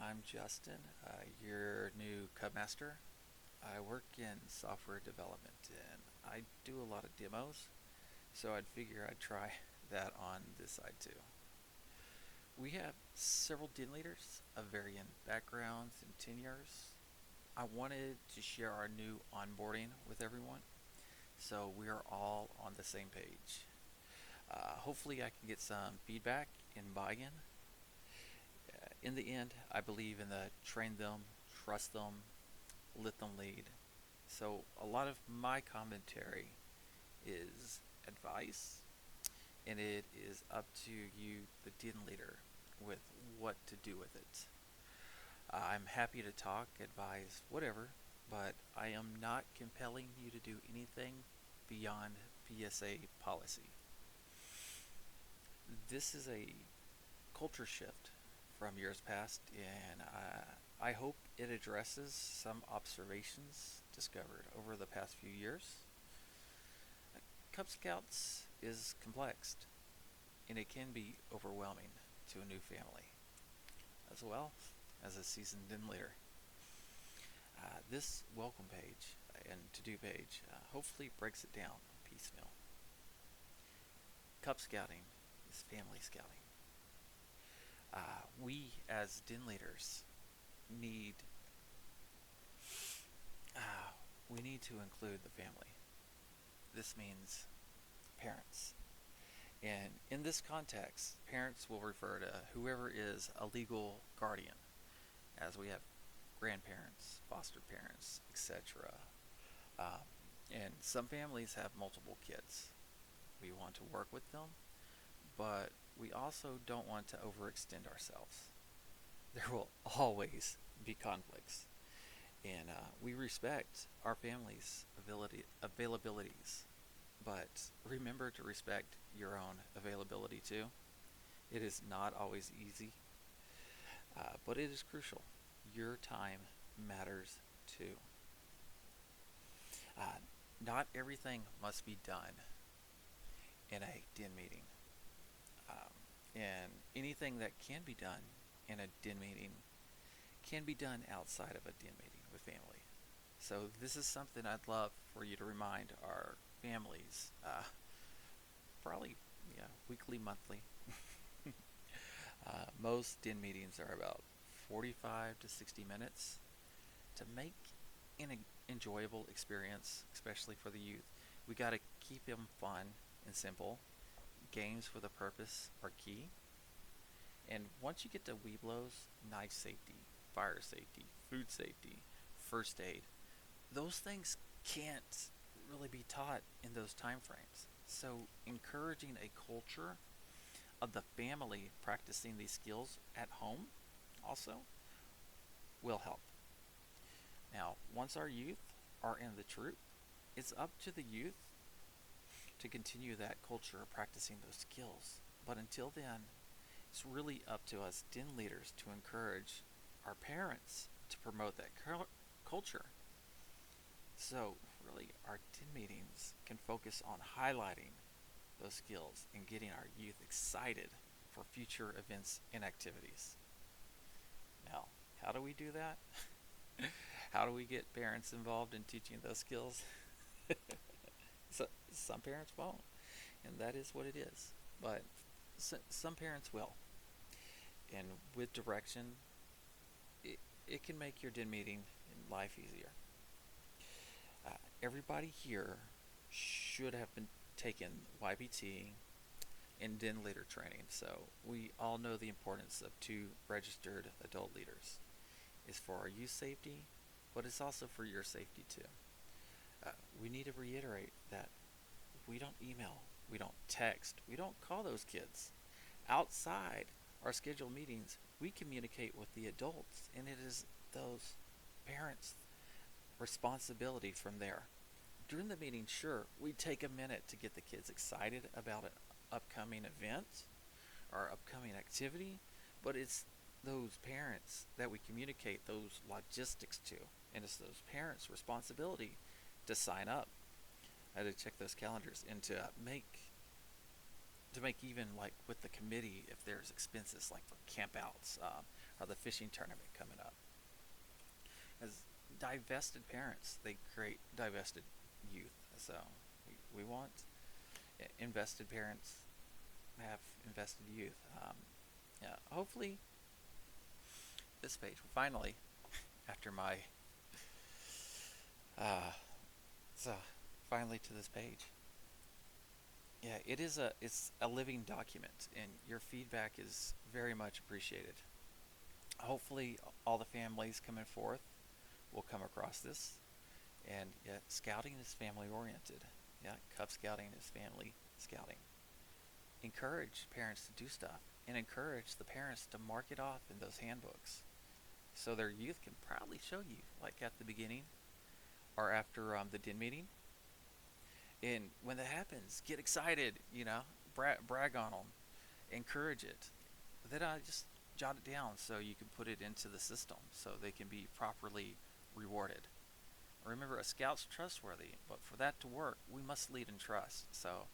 I'm Justin, your new Cub Master. I work in software development and I do a lot of demos, so I'd figure I'd try that on this side too. We have several den leaders of varying backgrounds and tenures. I wanted to share our new onboarding with everyone so we are all on the same page. Hopefully, I can get some feedback and buy in. In the end, I believe in the train them, trust them, let them lead. So, a lot of my commentary is advice, and it is up to you, the den leader, with what to do with it. I'm happy to talk, advise, whatever, but I am not compelling you to do anything beyond PSA policy. This is a culture shift from years past, and I hope it addresses some observations discovered over the past few years. Cub Scouts is complex, and it can be overwhelming to a new family, as well as a seasoned den leader. This welcome page and to do page hopefully breaks it down piecemeal. Cub Scouting is family scouting. We as den leaders need we need to include the family. This means parents. And in this context, parents will refer to whoever is a legal guardian, as we have grandparents, foster parents, etc. And some families have multiple kids. We want to work with them, but we also don't want to overextend ourselves. There will always be conflicts, and we respect our family's availabilities, but remember to respect your own availability too. It is not always easy, but it is crucial. Your time matters too. Uh, Not everything must be done in a den meeting. And anything that can be done in a den meeting can be done outside of a den meeting with family. So this is something I'd love for you to remind our families, probably weekly, monthly. Most den meetings are about 45 to 60 minutes to make an enjoyable experience, especially for the youth. We got to keep them fun and simple. Games with a purpose are key. And once you get to Weeblos, knife safety, fire safety, food safety, first aid, those things can't really be taught in those time frames. So encouraging a culture of the family practicing these skills at home also will help. Now, once our youth are in the troop, it's up to the youth to continue that culture of practicing those skills. But until then, it's really up to us den leaders to encourage our parents to promote that culture. So, really, our den meetings can focus on highlighting those skills and getting our youth excited for future events and activities. Now, how do we do that? How do we get parents involved in teaching those skills? So, some parents won't, and that is what it is. But some parents will. And with direction, it can make your den meeting in life easier. Everybody here should have been taken YPT and den leader training, so we all know the importance of two registered adult leaders. It's for our youth safety, but it's also for your safety too. We need to reiterate that we don't email, we don't text, we don't call those kids. Outside our scheduled meetings, we communicate with the adults, and it is those parents' responsibility from there. During the meeting, sure, we take a minute to get the kids excited about an upcoming event or upcoming activity, but it's those parents that we communicate those logistics to, and it's those parents' responsibility to sign up, to check those calendars, and to make even like with the committee if there's expenses like for campouts, the fishing tournament coming up. As divested parents, they create divested youth. So we want invested parents have invested youth. Yeah, hopefully this page finally, after my so finally to this page. Yeah, it's a living document, and your feedback is very much appreciated. Hopefully, all the families coming forth will come across this. And yeah, scouting is family oriented. Yeah, Cub Scouting is family scouting. Encourage parents to do stuff, and encourage the parents to mark it off in those handbooks, so their youth can proudly show you, like at the beginning or after the DIN meeting. And when that happens, get excited. Brag on them, encourage it. Then I just jot it down so you can put it into the system so they can be properly rewarded. Remember, a scout's trustworthy, but for that to work, we must lead in trust. So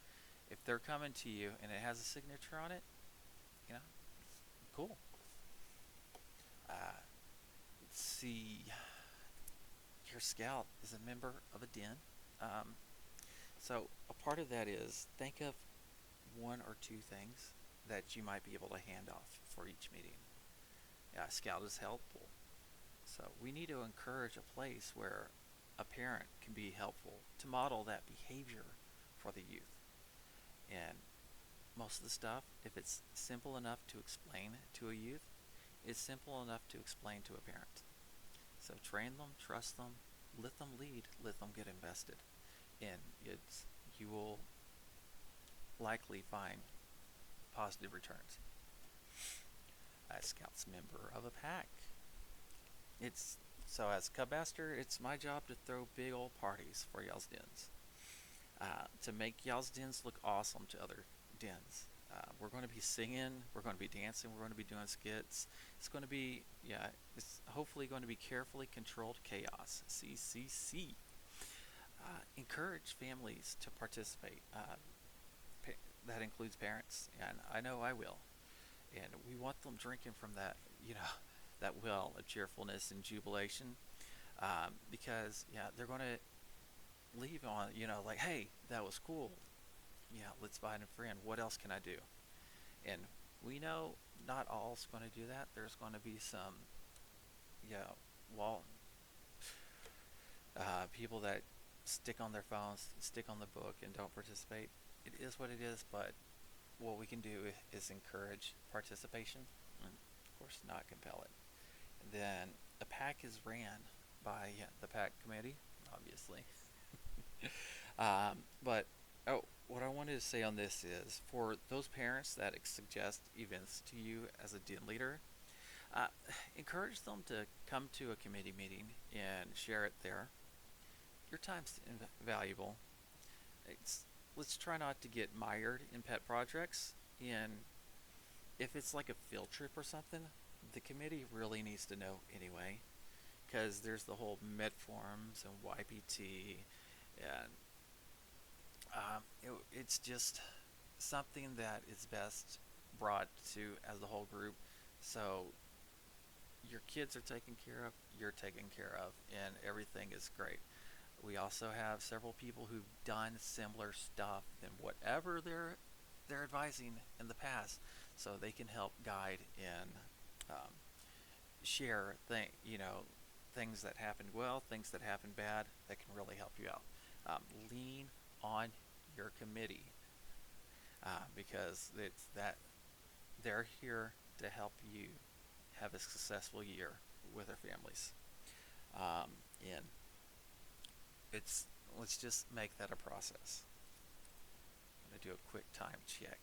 if they're coming to you and it has a signature on it, you know, cool. Let's see. Your scout is a member of a den. So a part of that is think of one or two things that you might be able to hand off for each meeting. Yeah, scout is helpful. So we need to encourage a place where a parent can be helpful to model that behavior for the youth. And most of the stuff, if it's simple enough to explain to a youth, it's simple enough to explain to a parent. So train them, trust them, let them lead, let them get invested. And you will likely find positive returns. A Scout's member of a pack. So as Cub Master, it's my job to throw big old parties for y'all's dens. To make y'all's dens look awesome to other dens. We're going to be singing, we're going to be dancing, we're going to be doing skits. It's hopefully going to be carefully controlled chaos. CCC. Encourage families to participate. That includes parents, and I know I will. And we want them drinking from that well of cheerfulness and jubilation, because they're going to leave on, like, hey, that was cool. Yeah, let's buy a friend. What else can I do? And we know not all's going to do that. There's going to be some, wall people that stick on their phones, stick on the book, and don't participate. It is what it is, but what we can do is encourage participation and, of course, not compel it. And then a pack is ran by the pack committee, obviously. But what I wanted to say on this is, for those parents that suggest events to you as a den leader, encourage them to come to a committee meeting and share it there. Your time's valuable. Let's try not to get mired in pet projects. And if it's like a field trip or something, the committee really needs to know anyway, because there's the whole Medforms and YPT, and it's just something that is best brought to as a whole group. So your kids are taken care of, you're taken care of, and everything is great. We also have several people who've done similar stuff than whatever they're advising in the past, so they can help guide and share things that happened well, things that happened bad, that can really help you out. Lean on your committee, because it's that they're here to help you have a successful year with their families. And let's just make that a process. I'm gonna do a quick time check.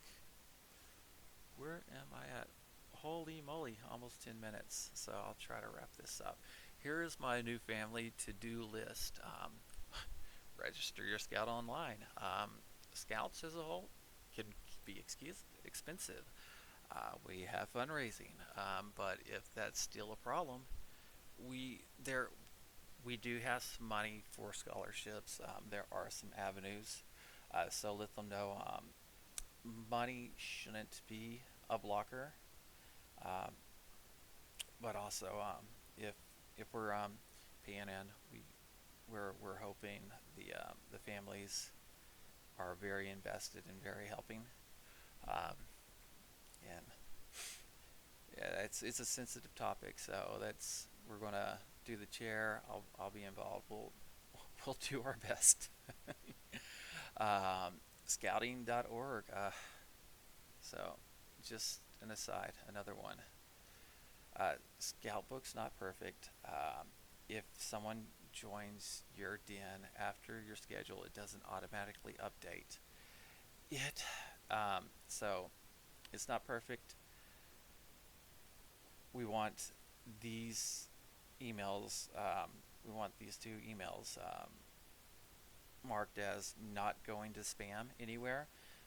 Where am I at? Holy moly, almost 10 minutes. So I'll try to wrap this up. Here is my new family to-do list. Register your scout online. Scouts as a whole can be expensive. We have fundraising, but if that's still a problem, we do have some money for scholarships. There are some avenues, so let them know. Money shouldn't be a blocker. but also if we're paying in, we're hoping the families are very invested and very helping. Um, and yeah, it's a sensitive topic, so that's we're gonna do the chair. I'll be involved. We'll do our best. Scouting.org. So just an aside, another one. Scout book's not perfect. If someone joins your den after your schedule, it doesn't automatically update it. So it's not perfect. We want these emails. We want these two emails marked as not going to spam anywhere,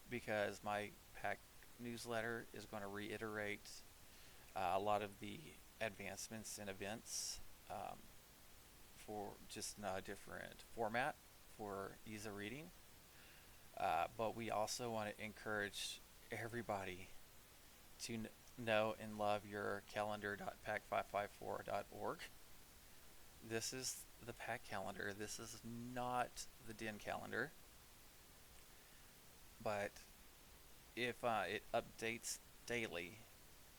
because my pack newsletter is going to reiterate a lot of the advancements in events for just in a different format for ease of reading. But we also want to encourage everybody to know and love your calendar.pack554.org. This is the pack calendar. This is not the den calendar. But if it updates daily,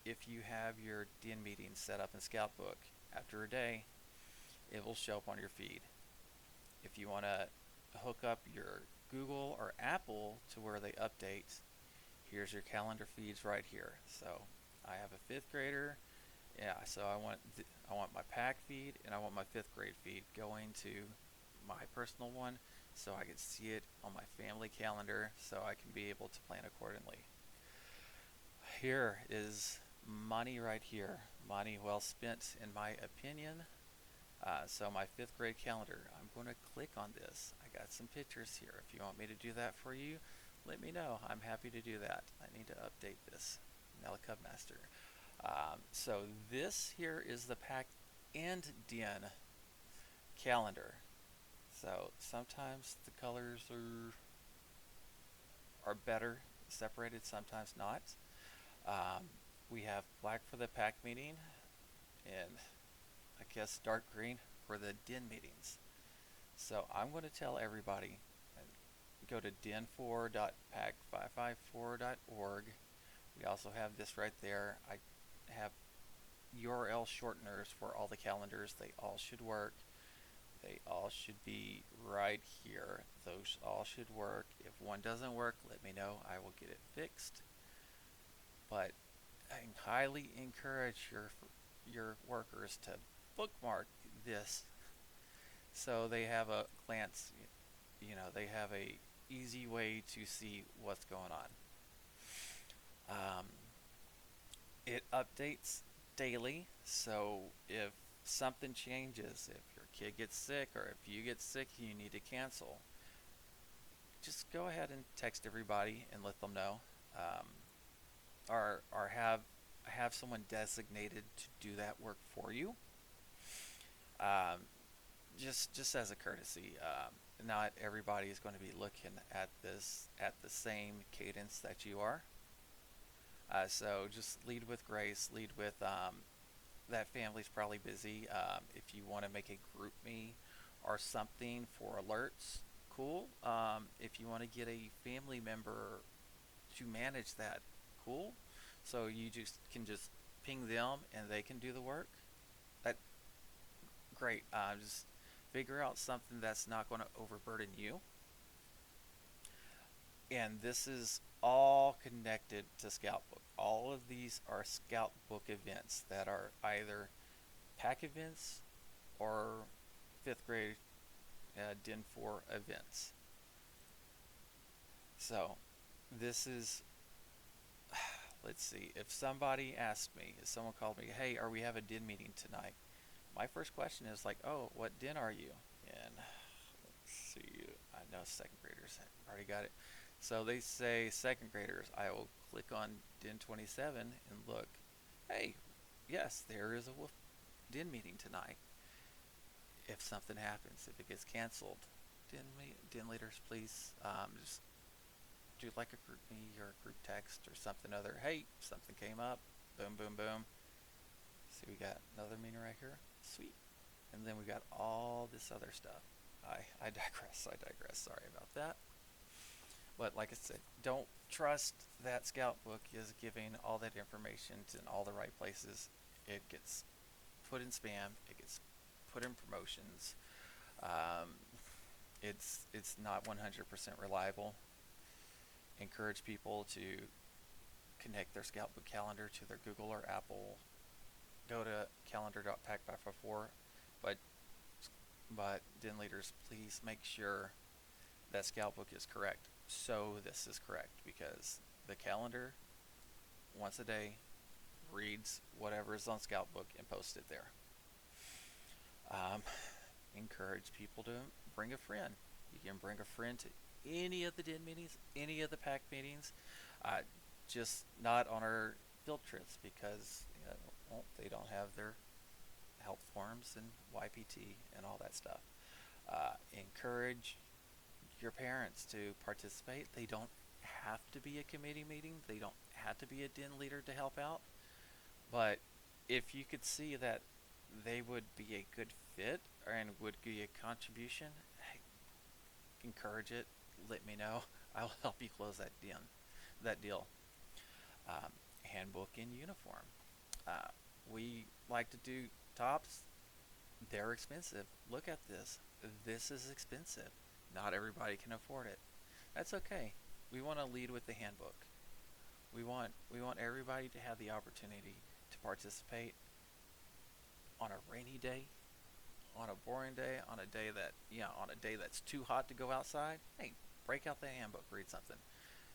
if you have your den meeting set up in Scoutbook, after a day, it will show up on your feed. If you want to hook up your Google or Apple to where they update, here's your calendar feeds right here. So I have a fifth grader. Yeah, so I want my pack feed and I want my fifth grade feed going to my personal one, so I can see it on my family calendar, so I can be able to plan accordingly. Here is money right here. Money well spent, in my opinion. So my fifth grade calendar, I'm going to click on this. I got some pictures here. If you want me to do that for you, let me know. I'm happy to do that. I need to update this. Nella Cubmaster. So this here is the pack and den calendar. So sometimes the colors are better separated, sometimes not. We have black for the pack meeting, and I guess dark green for the den meetings. So I'm going to tell everybody, go to den4.pack554.org. We also have this right there. I have URL shorteners for all the calendars. They all should work. They all should be right here. Those all should work. If one doesn't work, let me know. I will get it fixed. But I highly encourage your workers to bookmark this, so they have a glance. They have a easy way to see what's going on. It updates daily, so if something changes, if your kid gets sick or if you get sick and you need to cancel, just go ahead and text everybody and let them know. Or have someone designated to do that work for you. Just as a courtesy, not everybody is going to be looking at this at the same cadence that you are. So just lead with grace. Lead with that family's probably busy. If you want to make a group me or something for alerts, cool. If you want to get a family member to manage that, cool. So you can just ping them and they can do the work. That great. Just figure out something that's not going to overburden you. And this is all connected to Scoutbook. All of these are Scoutbook events that are either pack events or fifth grade Den 4 events. So this is, let's see, if somebody asked me, if someone called me, hey, are we have a den meeting tonight? My first question is like, oh, what den are you? And let's see, I know second graders already got it. So they say second graders. I will click on Den 27 and look. Hey, yes, there is a wolf den meeting tonight. If something happens, if it gets canceled, den leaders, please just do like a group me or a group text or something other. Hey, something came up. Boom, boom, boom. So we got another meeting right here. Sweet. And then we got all this other stuff. I digress. I digress. Sorry about that. But like I said, don't trust that scout book is giving all that information to all the right places. It gets put in spam. It gets put in promotions. Um, it's not 100% reliable. Encourage people to connect their scout book calendar to their Google or Apple. Go to calendar.pack554. But den leaders, please make sure that scout book is correct. So this is correct, because the calendar once a day reads whatever is on scout book and posts it there. Um, Encourage people to bring a friend. You can bring a friend to any of the den meetings, any of the pack meetings, uh, just not on our field trips, because well, they don't have their health forms and YPT and all that stuff. Encourage your parents to participate. They don't have to be a committee meeting. They don't have to be a den leader to help out. But if you could see that they would be a good fit and would be a contribution, hey, encourage it. Let me know. I'll help you close that deal. Handbook in uniform. Uh, we like to do tops. They're expensive. Look at this. This is expensive. Not everybody can afford it. That's okay. We want to lead with the handbook. We want everybody to have the opportunity to participate on a rainy day, on a boring day, on a day that's too hot to go outside. Hey, break out the handbook, read something.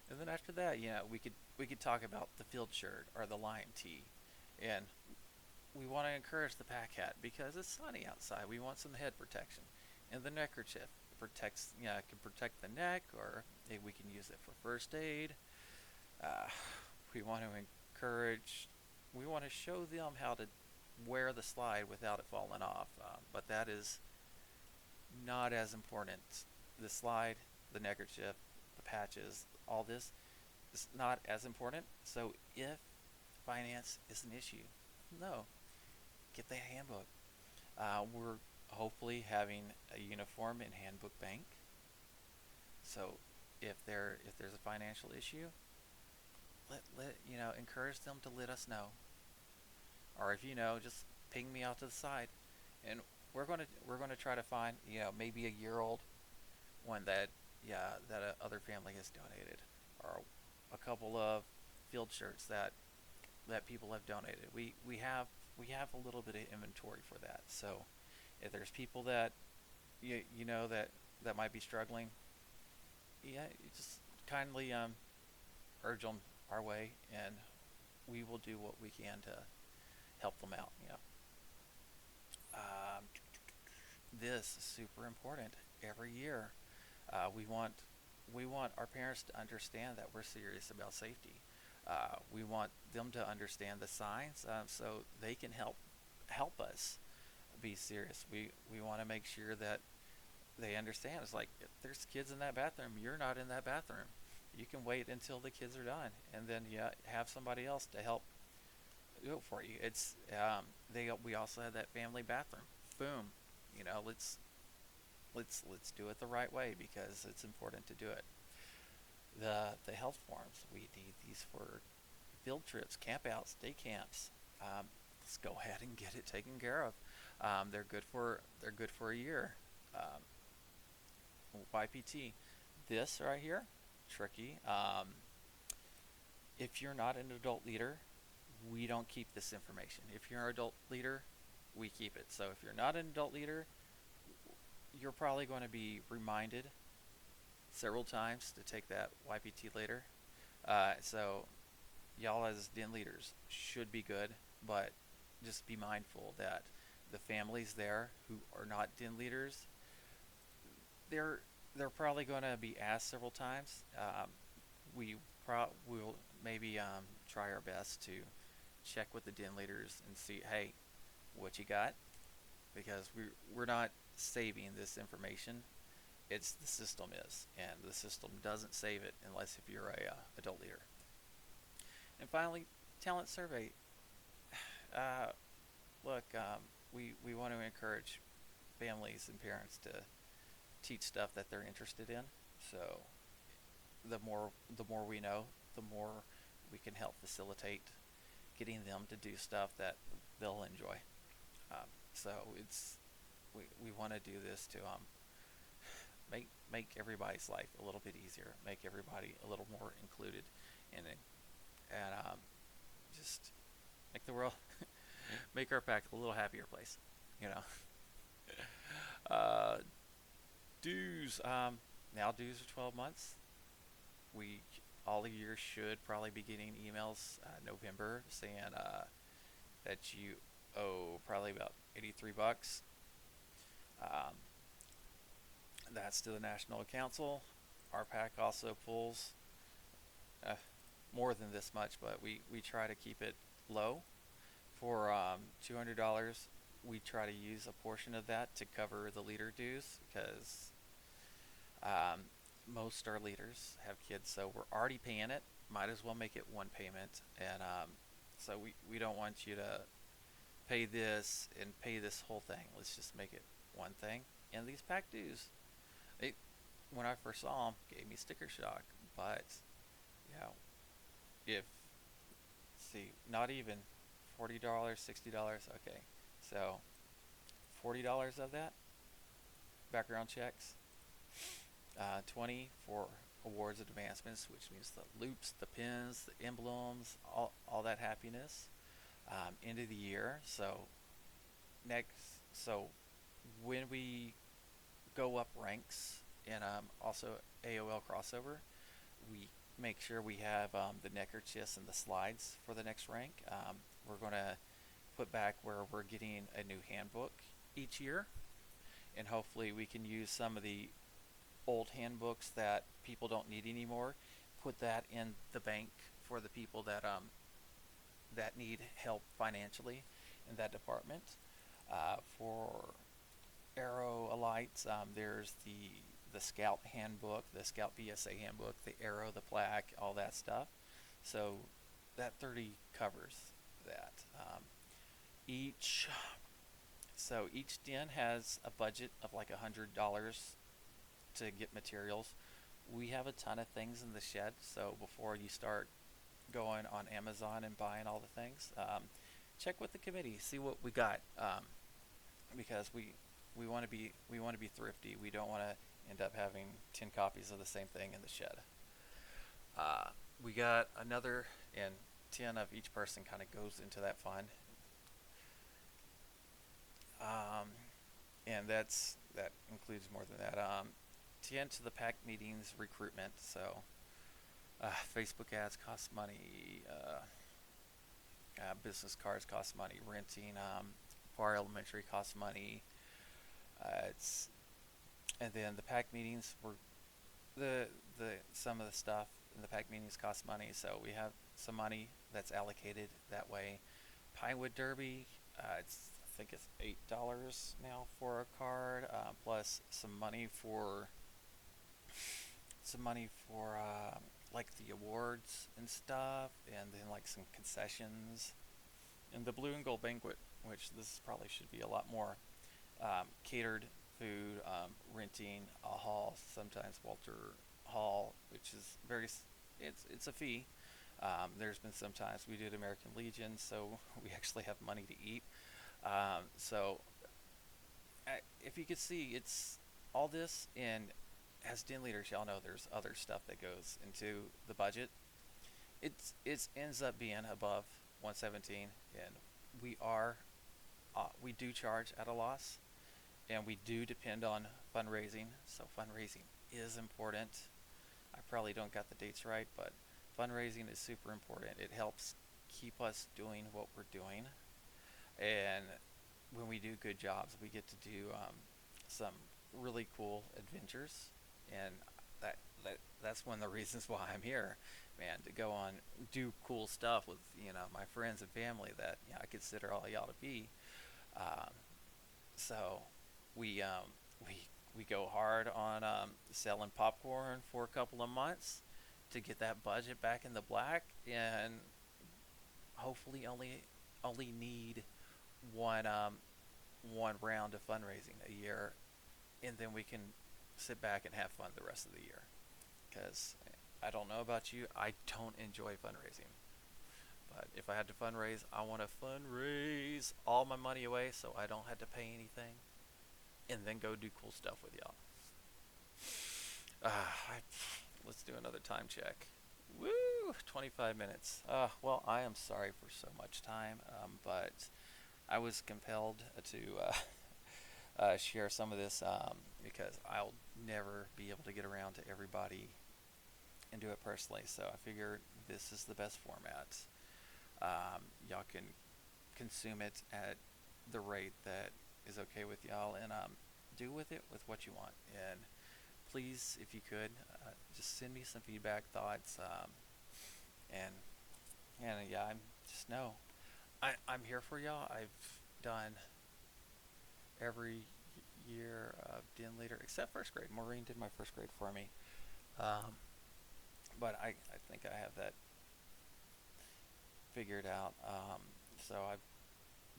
And then after that, we could talk about the field shirt or the lime tee. And we want to encourage the pack hat because it's sunny outside. We want some head protection. And the neckerchief can protect the neck, or we can use it for first aid. Uh, we want to we want to show them how to wear the slide without it falling off. But that is not as important. The slide, the neckerchief, the patches, all this is not as important. So if finance is an issue, no, get the handbook. We're hopefully having a uniform and handbook bank. So if there's a financial issue, let encourage them to let us know. Or if just ping me out to the side, and we're gonna try to find maybe a year old one that other family has donated, or a couple of field shirts that people have donated. We have a little bit of inventory for that. So if there's people that that might be struggling, you just kindly urge them our way, and we will do what we can to help them out. Um, this is super important. Every year, we want our parents to understand that we're serious about safety. We want them to understand the signs, so they can help us be serious. We want to make sure that they understand. It's like, if there's kids in that bathroom, you're not in that bathroom. You can wait until the kids are done, and then have somebody else to help do it for you. It's we also have that family bathroom. Boom, let's do it the right way, because it's important to do it. The health forms, we need these for field trips, campouts, day camps. Let's go ahead and get it taken care of. They're good for a year. Um, YPT, this right here, tricky. If you're not an adult leader, we don't keep this information. If you're an adult leader, we keep it. So if you're not an adult leader, you're probably going to be reminded several times to take that YPT later. So y'all as den leaders should be good, but just be mindful that the families there who are not den leaders, they're probably going to be asked several times. We'll maybe try our best to check with the den leaders and see, hey, what you got? Because we're not saving this information. It's the system is, and the system doesn't save it unless if you're a adult leader. And finally, talent survey. we want to encourage families and parents to teach stuff that they're interested in. So the more we know, the more we can help facilitate getting them to do stuff that they'll enjoy. So we want to do this to make everybody's life a little bit easier, make everybody a little more included in it, and just make the world, make our pack a little happier place. You know. Uh, dues. Now dues are 12 months. We all the years should probably be getting emails November saying that you owe probably about $83. Um, that's to the National Council. Our pack also pulls uh, more than this much, but we try to keep it low. For $200, we try to use a portion of that to cover the leader dues because um, most our leaders have kids, so we're already paying it. Might as well make it one payment, and so we don't want you to pay this and pay this whole thing. Let's just make it one thing. And these pack dues, they, when I first saw them, gave me sticker shock. But you know, if see, not even $40, $60. Okay, so $40 of that background checks, 20 for awards and advancements, which means the loops, the pins, the emblems, all that happiness. End of the year. So so when we go up ranks and also AOL crossover, we make sure we have the neckerchiefs and the slides for the next rank. We're going to put back where we're getting a new handbook each year, and hopefully we can use some of the old handbooks that people don't need anymore, put that in the bank for the people that need help financially in that department. For Aero Alights, there's the Scout handbook, the Scout BSA handbook, the Aero, the plaque, all that stuff. So that 30 covers that. Each each den has a budget of like $100 to get materials. We have a ton of things in the shed, so before you start going on Amazon and buying all the things, check with the committee, see what we got, because we want to be thrifty. We don't want to end up having 10 copies of the same thing in the shed. We got another, and 10 of each person kind of goes into that fund. And that includes more than that. 10 to the pack meetings recruitment. So Facebook ads cost money. Business cards cost money. Renting Bar Elementary costs money. It's and then the pack meetings were the some of the stuff in the pack meetings cost money. So we have some money that's allocated that way. Pinewood Derby. I think it's $8 now for a card, plus some money for like the awards and stuff, and then like some concessions, and the Blue and Gold Banquet, which this probably should be a lot more. Catered food, renting a hall, sometimes Walter Hall, which is it's a fee. There's been some times we did American Legion, so we actually have money to eat. So if you could see, it's all this, and as den leaders, y'all know there's other stuff that goes into the budget. It ends up being above 117, and we do charge at a loss, and we do depend on fundraising. So fundraising is important. I probably don't got the dates right, but fundraising is super important. It helps keep us doing what we're doing, and when we do good jobs, we get to do some really cool adventures, and that's one of the reasons why I'm here, man. To go on do cool stuff with my friends and family that I consider all y'all to be. Um, so we we go hard on selling popcorn for a couple of months to get that budget back in the black, and hopefully only need one round of fundraising a year, and then we can sit back and have fun the rest of the year. Because I don't know about you, I don't enjoy fundraising. But if I had to fundraise, I want to fundraise all my money away so I don't have to pay anything, and then go do cool stuff with y'all. Let's do another time check. Woo! 25 minutes. Well, I am sorry for so much time, but I was compelled to share some of this because I'll never be able to get around to everybody and do it personally. So I figured this is the best format. Y'all can consume it at the rate that is okay with y'all, and do with it with what you want. And please, if you could, just send me some feedback, thoughts, and yeah, I'm just know I'm here for y'all. I've done every year of Den Leader except first grade. Maureen did my first grade for me, um, but I think I have that figured out. So I've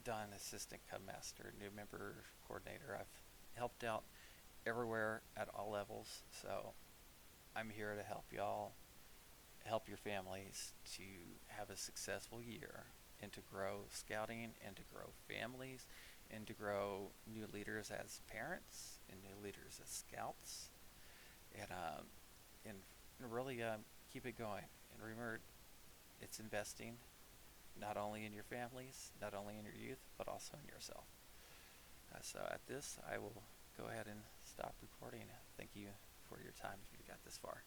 done assistant cub master, new member coordinator. I've helped out everywhere at all levels. So I'm here to help y'all, help your families to have a successful year, and to grow scouting, and to grow families, and to grow new leaders as parents, and new leaders as scouts, and really keep it going. And remember, it's investing not only in your families, not only in your youth, but also in yourself. So at this, I will go ahead and stop recording. Thank you for your time if you got this far.